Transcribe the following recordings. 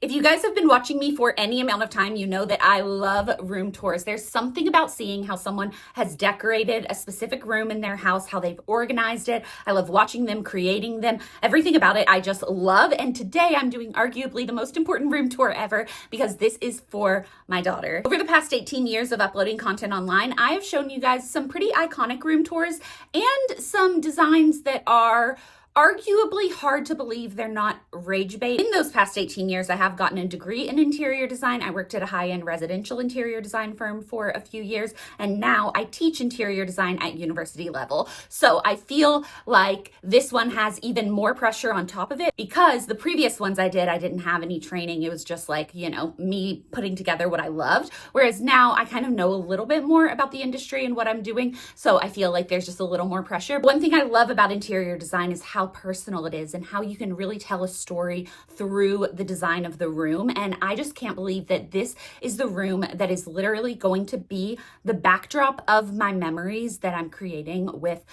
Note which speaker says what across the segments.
Speaker 1: If you guys have been watching me for any amount of time, you know that I love room tours. There's something about seeing how someone has decorated a specific room in their house, how they've organized it. I love watching them, creating them, everything about it I just love. And today I'm doing arguably the most important room tour ever because this is for my daughter. Over the past 18 years of uploading content online, I have shown you guys some pretty iconic room tours and some designs that are arguably hard to believe they're not rage bait. In those past 18 years, I have gotten a degree in interior design. I worked at a high-end residential interior design firm for a few years, and now I teach interior design at university level. So I feel like this one has even more pressure on top of it because the previous ones I didn't have any training. It was just like, you know, me putting together what I loved. Whereas now I kind of know a little bit more about the industry and what I'm doing. So I feel like there's just a little more pressure. One thing I love about interior design is how personal it is and how you can really tell a story through the design of the room. And I just can't believe that this is the room that is literally going to be the backdrop of my memories that I'm creating with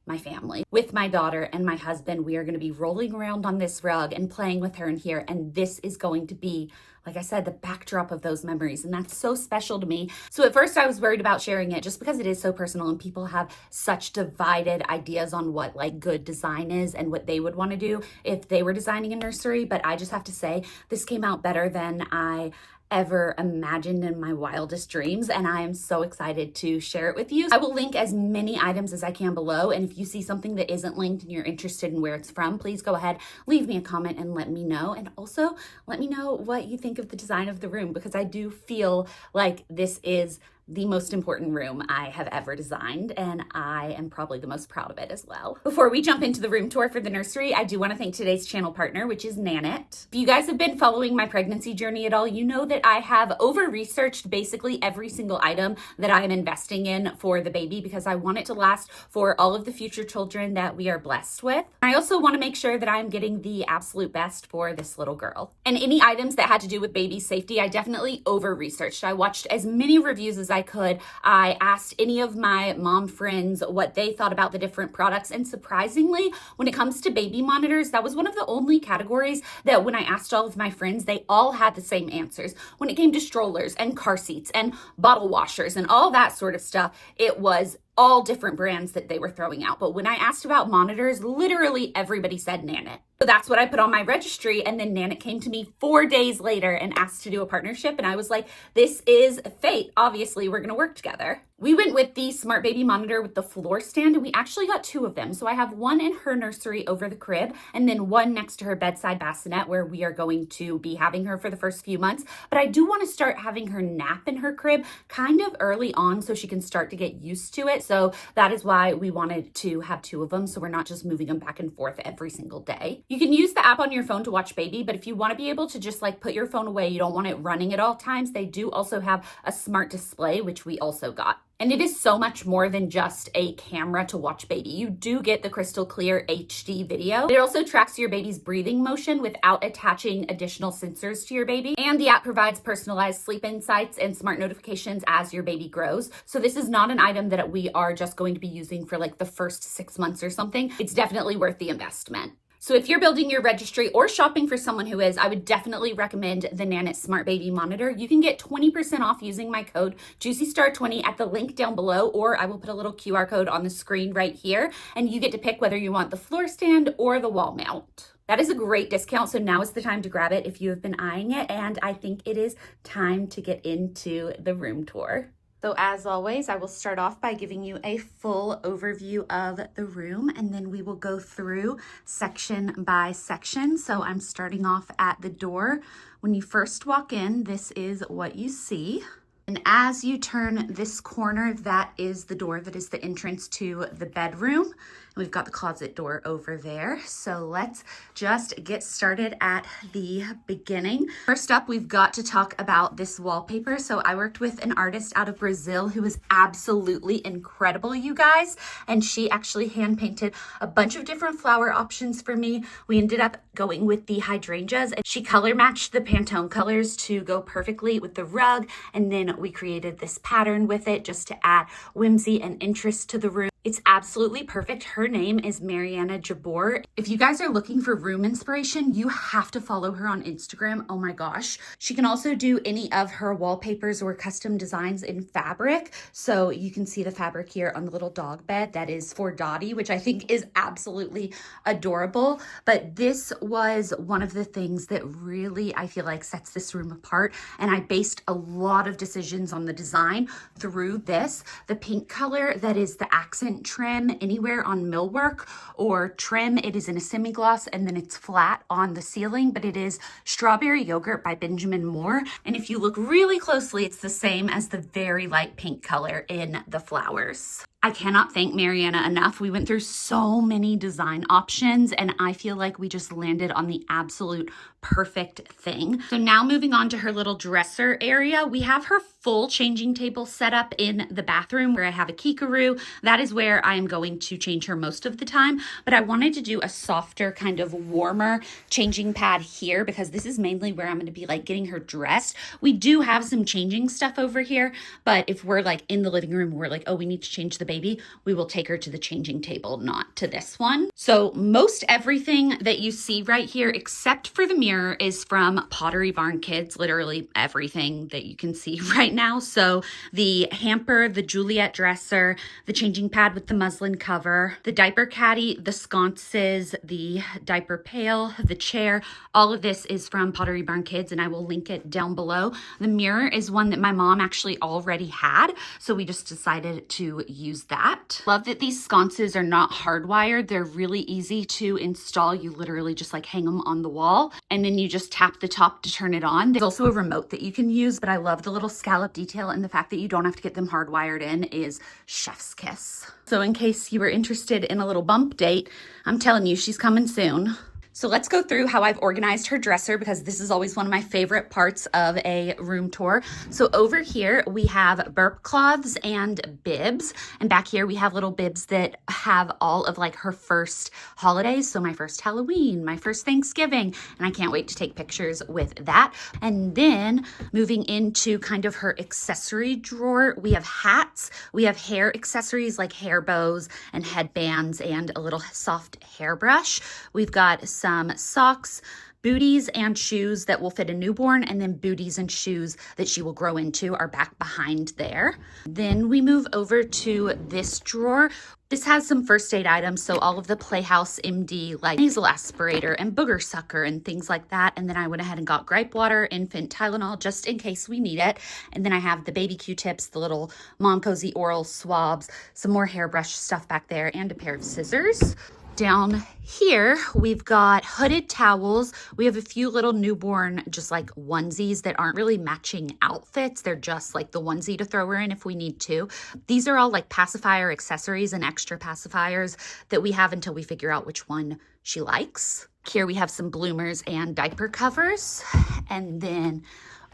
Speaker 1: my family, with my daughter and my husband. We are going to be rolling around on this rug and playing with her in here. And this is going to be, like I said, the backdrop of those memories. And that's so special to me. So at first I was worried about sharing it just because it is so personal and people have such divided ideas on what like good design is and what they would want to do if they were designing a nursery. But I just have to say, this came out better than I ever imagined in my wildest dreams, and I am so excited to share it with you. I will link as many items as I can below, and if you see something that isn't linked and you're interested in where it's from, please go ahead, leave me a comment and let me know. And also let me know what you think of the design of the room, because I do feel like this is the most important room I have ever designed, and I am probably the most proud of it as well. Before we jump into the room tour for the nursery, I do want to thank today's channel partner, which is Nanit. If you guys have been following my pregnancy journey at all, you know that I have over-researched basically every single item that I am investing in for the baby because I want it to last for all of the future children that we are blessed with. I also want to make sure that I'm getting the absolute best for this little girl. And any items that had to do with baby safety, I definitely over-researched. I watched as many reviews as I could. I asked any of my mom friends what they thought about the different products. And surprisingly, when it comes to baby monitors, that was one of the only categories that when I asked all of my friends, they all had the same answers. When it came to strollers and car seats and bottle washers and all that sort of stuff, it was all different brands that they were throwing out. But when I asked about monitors, literally everybody said Nanit. So that's what I put on my registry. And then Nanit came to me 4 days later and asked to do a partnership. And I was like, this is fate. Obviously, we're going to work together. We went with the Smart Baby Monitor with the floor stand, and we actually got 2 of them. So I have one in her nursery over the crib and then one next to her bedside bassinet where we are going to be having her for the first few months. But I do want to start having her nap in her crib kind of early on so she can start to get used to it. So that is why we wanted to have 2 of them, so we're not just moving them back and forth every single day. You can use the app on your phone to watch baby, but if you want to be able to just like put your phone away, you don't want it running at all times, they do also have a smart display, which we also got. And it is so much more than just a camera to watch baby. You do get the crystal clear HD video. It also tracks your baby's breathing motion without attaching additional sensors to your baby. And the app provides personalized sleep insights and smart notifications as your baby grows. So this is not an item that we are just going to be using for like the first 6 months or something. It's definitely worth the investment. So if you're building your registry or shopping for someone who is, I would definitely recommend the Nanit Smart Baby Monitor. You can get 20% off using my code Juicystar20 at the link down below, or I will put a little QR code on the screen right here, and you get to pick whether you want the floor stand or the wall mount. That is a great discount, so now is the time to grab it if you have been eyeing it, and I think it is time to get into the room tour. So as always, I will start off by giving you a full overview of the room, and then we will go through section by section. So I'm starting off at the door. When you first walk in, this is what you see. And as you turn this corner, that is the door that is the entrance to the bedroom. We've got the closet door over there. So let's just get started at the beginning. First up, we've got to talk about this wallpaper. So I worked with an artist out of Brazil who was absolutely incredible, you guys. And she actually hand painted a bunch of different flower options for me. We ended up going with the hydrangeas, and she color matched the Pantone colors to go perfectly with the rug. And then we created this pattern with it just to add whimsy and interest to the room. It's absolutely perfect. Her name is Mariana Jabor. If you guys are looking for room inspiration, you have to follow her on Instagram. Oh my gosh. She can also do any of her wallpapers or custom designs in fabric. So you can see the fabric here on the little dog bed. That is for Dottie, which I think is absolutely adorable. But this was one of the things that really, I feel like, sets this room apart. And I based a lot of decisions on the design through this. The pink color, that is the accent trim anywhere on millwork or trim. It is in a semi-gloss and then it's flat on the ceiling, but it is Strawberry Yogurt by Benjamin Moore. And if you look really closely, it's the same as the very light pink color in the flowers. I cannot thank Mariana enough. We went through so many design options and I feel like we just landed on the absolute perfect thing. So now moving on to her little dresser area, we have her full changing table set up in the bathroom where I have a kikaroo. That is where I am going to change her most of the time, but I wanted to do a softer kind of warmer changing pad here because this is mainly where I'm going to be like getting her dressed. We do have some changing stuff over here, but if we're like in the living room, we're like, oh, we need to change the baby, we will take her to the changing table, not to this one. So most everything that you see right here, except for the mirror, is from Pottery Barn Kids, literally everything that you can see right now. So the hamper, the Juliette dresser, the changing pad with the muslin cover, the diaper caddy, the sconces, the diaper pail, the chair, all of this is from Pottery Barn Kids and I will link it down below. The mirror is one that my mom actually already had, so we just decided to use that. Love that these sconces are not hardwired. They're really easy to install. You literally just like hang them on the wall and then you just tap the top to turn it on. There's also a remote that you can use, but I love the little scallop detail and the fact that you don't have to get them hardwired in is chef's kiss. So in case you were interested in a little bump date, I'm telling you, she's coming soon. So let's go through how I've organized her dresser because this is always one of my favorite parts of a room tour. So over here we have burp cloths and bibs, and back here we have little bibs that have all of like her first holidays. So my first Halloween, my first Thanksgiving, and I can't wait to take pictures with that. And then moving into kind of her accessory drawer, we have hats, we have hair accessories like hair bows and headbands and a little soft hairbrush. We've got some socks, booties and shoes that will fit a newborn, and then booties and shoes that she will grow into are back behind there. Then we move over to this drawer. This has some first aid items, so all of the Playhouse MD like nasal aspirator and booger sucker and things like that. And then I went ahead and got gripe water, infant Tylenol, just in case we need it. And then I have the baby Q-tips, the little Mom Cozy oral swabs, some more hairbrush stuff back there, and a pair of scissors. Down here, we've got hooded towels. We have a few little newborn, just like onesies that aren't really matching outfits. They're just like the onesie to throw her in if we need to. These are all like pacifier accessories and extra pacifiers that we have until we figure out which one she likes. Here we have some bloomers and diaper covers. And then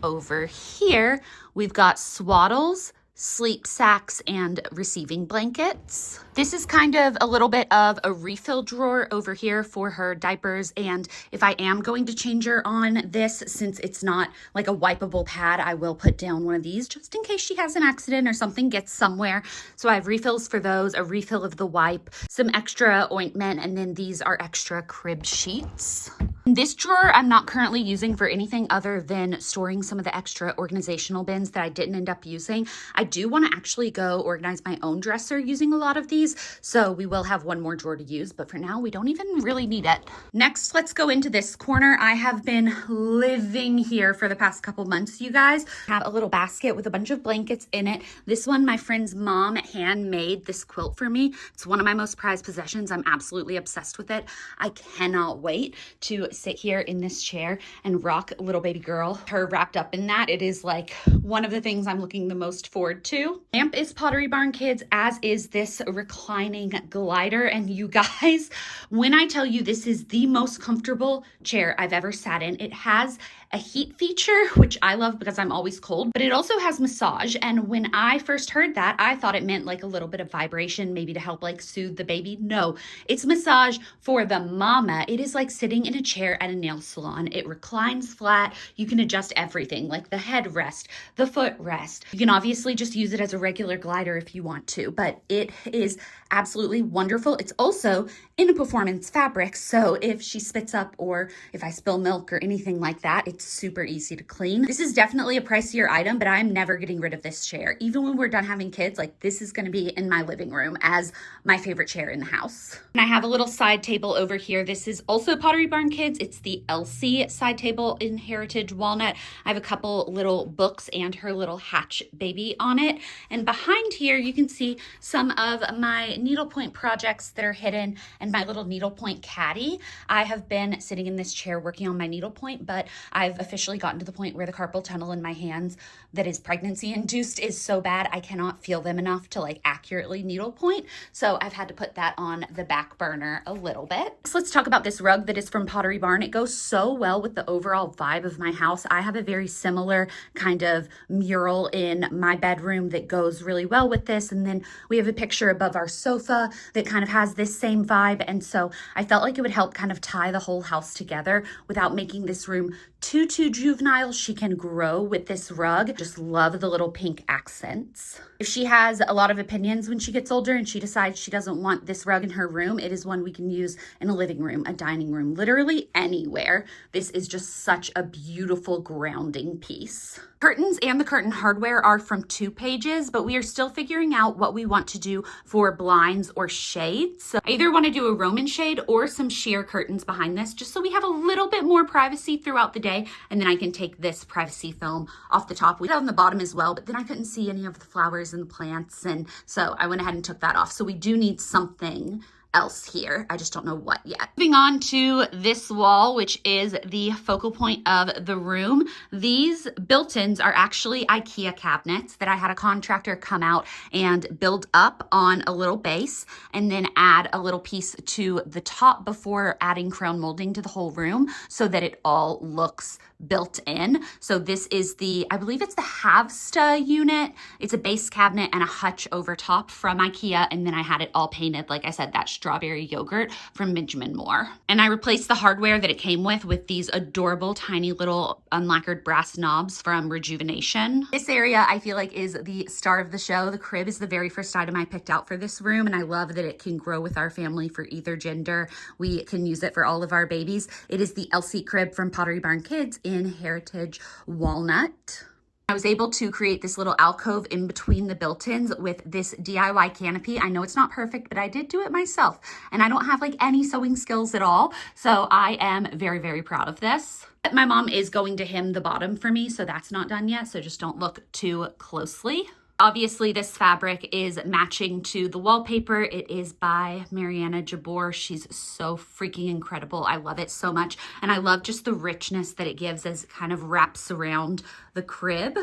Speaker 1: over here, we've got swaddles, sleep sacks, and receiving blankets. This is kind of a little bit of a refill drawer over here for her diapers, and if I am going to change her on this, since it's not like a wipeable pad, I will put down one of these just in case she has an accident or something gets somewhere. So I have refills for those, a refill of the wipe, some extra ointment, and then these are extra crib sheets. This drawer I'm not currently using for anything other than storing some of the extra organizational bins that I didn't end up using. I do want to actually go organize my own dresser using a lot of these, so we will have one more drawer to use, but for now we don't even really need it. Next, let's go into this corner. I have been living here for the past couple months, you guys. I have a little basket with a bunch of blankets in it. This one, my friend's mom handmade this quilt for me. It's one of my most prized possessions. I'm absolutely obsessed with it. I cannot wait to sit here in this chair and rock little baby girl, her wrapped up in that. It is like one of the things I'm looking the most forward to. Lamp is Pottery Barn Kids, as is this reclining glider. And you guys, when I tell you this is the most comfortable chair I've ever sat in, it has a heat feature, which I love because I'm always cold, but it also has massage. And when I first heard that, I thought it meant like a little bit of vibration, maybe to help like soothe the baby. No, it's massage for the mama. It is like sitting in a chair at a nail salon. It reclines flat. You can adjust everything, like the headrest, the footrest. You can obviously just use it as a regular glider if you want to, but it is absolutely wonderful. It's also in a performance fabric, so if she spits up or if I spill milk or anything like that, it's super easy to clean. This is definitely a pricier item, but I'm never getting rid of this chair. Even when we're done having kids, like this is gonna be in my living room as my favorite chair in the house. And I have a little side table over here. This is also Pottery Barn Kids. It's the Elsie side table in Heritage Walnut. I have a couple little books and her little hatch baby on it. And behind here, you can see some of my needlepoint projects that are hidden and my little needlepoint caddy. I have been sitting in this chair working on my needlepoint, but I've officially gotten to the point where the carpal tunnel in my hands that is pregnancy induced is so bad I cannot feel them enough to like accurately needlepoint. So I've had to put that on the back burner a little bit. So let's talk about this rug that is from Pottery Barn. It goes so well with the overall vibe of my house. I have a very similar kind of mural in my bedroom that goes really well with this. And then we have a picture above our sofa that kind of has this same vibe. And so I felt like it would help kind of tie the whole house together without making this room too juvenile. She can grow with this rug. Just love the little pink accents. If she has a lot of opinions when she gets older and she decides she doesn't want this rug in her room, it is one we can use in a living room, a dining room, literally anywhere. This is just such a beautiful grounding piece. Curtains and the curtain hardware are from 2 pages, but we are still figuring out what we want to do for blinds or shades. So I either want to do a Roman shade or some sheer curtains behind this, just so we have a little bit more privacy throughout the day. And then I can take this privacy film off the top. We did on the bottom as well, but then I couldn't see any of the flowers and the plants. And so I went ahead and took that off. So we do need something else here. I just don't know what yet. Moving on to this wall, which is the focal point of the room. These built-ins are actually IKEA cabinets that I had a contractor come out and build up on a little base and then add a little piece to the top before adding crown molding to the whole room so that it all looks built in. So this is the, I believe it's the Havsta unit. It's a base cabinet and a hutch over top from IKEA. And then I had it all painted, like I said, that strawberry yogurt from Benjamin Moore. And I replaced the hardware that it came with these adorable tiny little unlacquered brass knobs from Rejuvenation. This area I feel like is the star of the show. The crib is the very first item I picked out for this room. And I love that it can grow with our family for either gender. We can use it for all of our babies. It is the Elsie crib from Pottery Barn Kids in Heritage Walnut. I was able to create this little alcove in between the built-ins with this DIY canopy. I know it's not perfect, but I did do it myself. And I don't have like any sewing skills at all. So I am very, very proud of this. My mom is going to hem the bottom for me, so that's not done yet. So just don't look too closely. Obviously, this fabric is matching to the wallpaper. It is by Mariana Jabor. She's so freaking incredible. I love it so much. And I love just the richness that it gives as it kind of wraps around the crib.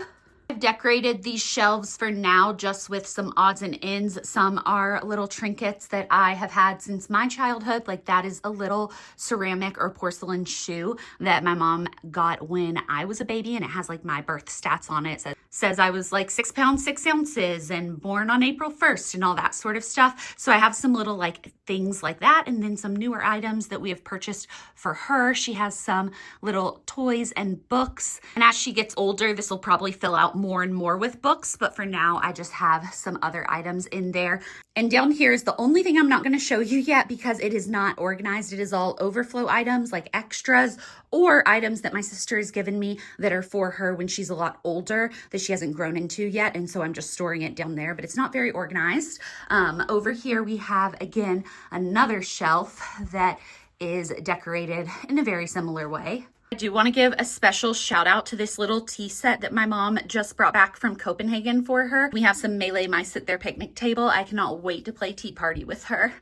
Speaker 1: I've decorated these shelves for now just with some odds and ends. Some are little trinkets that I have had since my childhood. Like that is a little ceramic or porcelain shoe that my mom got when I was a baby, and it has like my birth stats on it. It says I was like 6 pounds, 6 ounces and born on April 1st and all that sort of stuff. So I have some little like things like that, and then some newer items that we have purchased for her. She has some little toys and books. And as she gets older, this will probably fill out more and more with books, but for now I just have some other items in there. And down here is the only thing I'm not going to show you yet because it is not organized. It is all overflow items like extras or items that my sister has given me that are for her when she's a lot older that she hasn't grown into yet. And so I'm just storing it down there, but it's not very organized. Over here we have, again, another shelf that is decorated in a very similar way. I do want to give a special shout out to this little tea set that my mom just brought back from Copenhagen for her. We have some Melee mice at their picnic table. I cannot wait to play Tea Party with her.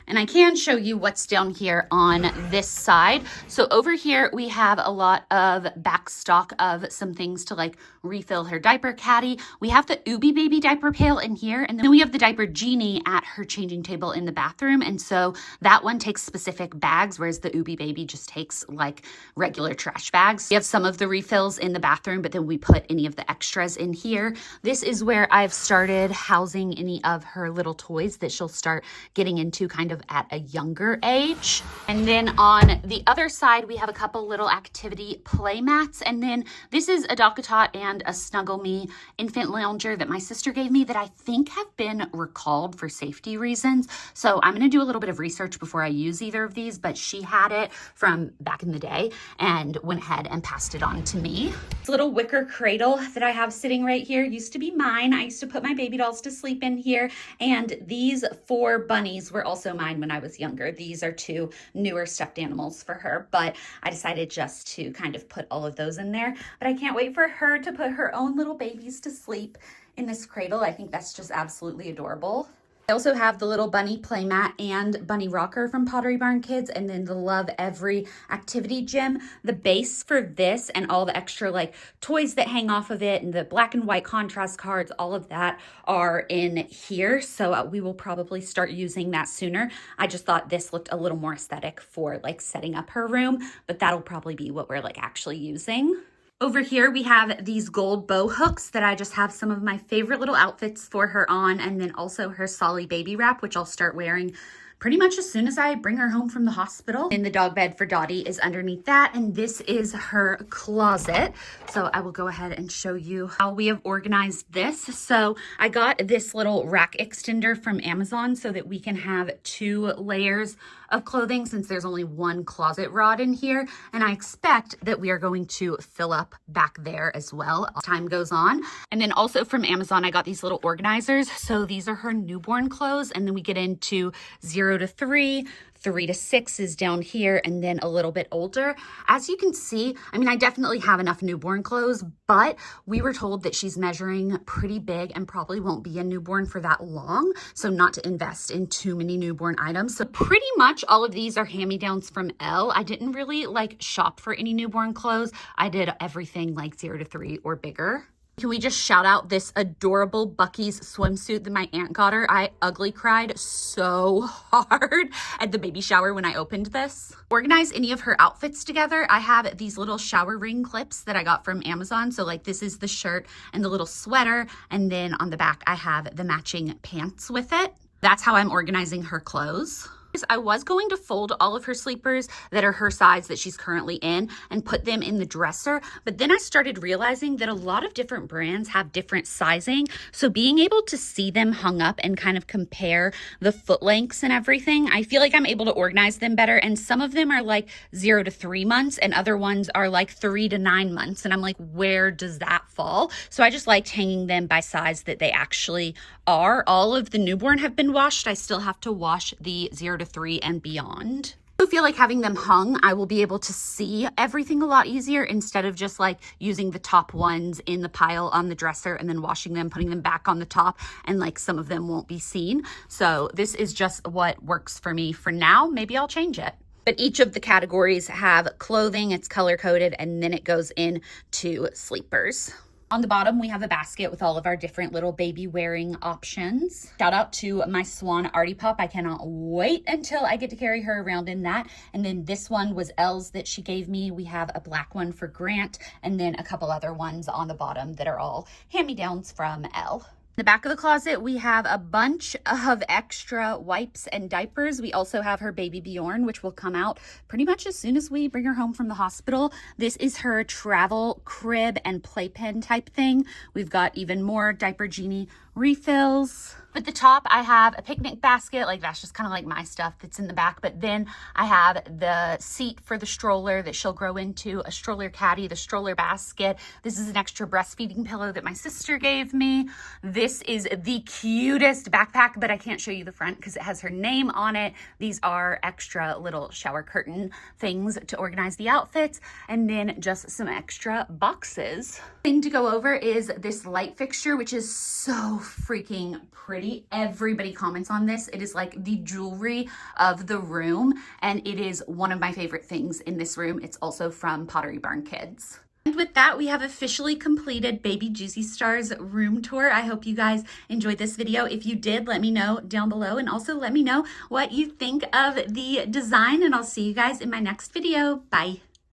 Speaker 1: And I can show you what's down here on this side. So over here, we have a lot of back stock of some things to like refill her diaper caddy. We have the Ubi Baby diaper pail in here. And then we have the diaper genie at her changing table in the bathroom. And so that one takes specific bags, whereas the Ubi Baby just takes like regular trash bags. We have some of the refills in the bathroom, but then we put any of the extras in here. This is where I've started housing any of her little toys that she'll start getting into kind of at a younger age. And then on the other side, we have a couple little activity play mats. And then this is a Dock-A-Tot and a Snuggle Me infant lounger that my sister gave me that I think have been recalled for safety reasons. So I'm gonna do a little bit of research before I use either of these, but she had it from back in the day and went ahead and passed it on to me. This little wicker cradle that I have sitting right here used to be mine. I used to put my baby dolls to sleep in here, and these 4 bunnies were also mine when I was younger. These are 2 newer stuffed animals for her, but I decided just to kind of put all of those in there. But I can't wait for her to put her own little babies to sleep in this cradle. I think that's just absolutely adorable. I also have the little bunny playmat and bunny rocker from Pottery Barn Kids, and then the Lovevery activity gym. The base for this and all the extra like toys that hang off of it and the black and white contrast cards, all of that are in here. So we will probably start using that sooner. I just thought this looked a little more aesthetic for like setting up her room, but that'll probably be what we're like actually using. Over here, we have these gold bow hooks that I just have some of my favorite little outfits for her on, and then also her Solly baby wrap, which I'll start wearing pretty much as soon as I bring her home from the hospital. And the dog bed for Dottie is underneath that, and this is her closet. So I will go ahead and show you how we have organized this. So I got this little rack extender from Amazon so that we can have 2 layers of clothing since there's only 1 closet rod in here, and I expect that we are going to fill up back there as well as time goes on. And then also from Amazon, I got these little organizers. So these are her newborn clothes, and then we get into 0 to 3, 3 to 6 is down here, and then a little bit older. As you can see, I mean, I definitely have enough newborn clothes, but we were told that she's measuring pretty big and probably won't be a newborn for that long, so not to invest in too many newborn items. So pretty much all of these are hand-me-downs from Elle. I didn't really like shop for any newborn clothes. I did everything like 0 to 3 or bigger. Can we just shout out this adorable Bucky's swimsuit that my aunt got her? I ugly cried so hard at the baby shower when I opened this. Organize any of her outfits together. I have these little shower ring clips that I got from Amazon. So like this is the shirt and the little sweater. And then on the back, I have the matching pants with it. That's how I'm organizing her clothes. I was going to fold all of her sleepers that are her size that she's currently in and put them in the dresser, but then I started realizing that a lot of different brands have different sizing, so being able to see them hung up and kind of compare the foot lengths and everything, I feel like I'm able to organize them better. And some of them are like 0 to 3 months and other ones are like 3 to 9 months, and I'm like, where does that fall? So I just liked hanging them by size that they actually are. All of the newborn have been washed. I still have to wash the 0 to 3 and beyond. I feel like having them hung, I will be able to see everything a lot easier instead of just like using the top ones in the pile on the dresser and then washing them, putting them back on the top, and like some of them won't be seen. So this is just what works for me for now. Maybe I'll change it. But each of the categories have clothing, it's color coded, and then it goes into sleepers. On the bottom, we have a basket with all of our different little baby wearing options. Shout out to my Swan Artie Pup. I cannot wait until I get to carry her around in that. And then this one was Elle's that she gave me. We have a black one for Grant, and then a couple other ones on the bottom that are all hand-me-downs from Elle. In the back of the closet, we have a bunch of extra wipes and diapers. We also have her baby Bjorn, which will come out pretty much as soon as we bring her home from the hospital. This is her travel crib and playpen type thing. We've got even more diaper genie refills. At the top, I have a picnic basket. Like that's just kind of like my stuff that's in the back. But then I have the seat for the stroller that she'll grow into, a stroller caddy, the stroller basket. This is an extra breastfeeding pillow that my sister gave me. This This is the cutest backpack, but I can't show you the front because it has her name on it. These are extra little shower curtain things to organize the outfits, and then just some extra boxes. Thing to go over is this light fixture, which is so freaking pretty. Everybody comments on this. It is like the jewelry of the room, and it is one of my favorite things in this room. It's also from Pottery Barn Kids. And with that, we have officially completed Baby Juicystar's room tour. I hope you guys enjoyed this video. If you did, let me know down below, and also let me know what you think of the design, and I'll see you guys in my next video. Bye.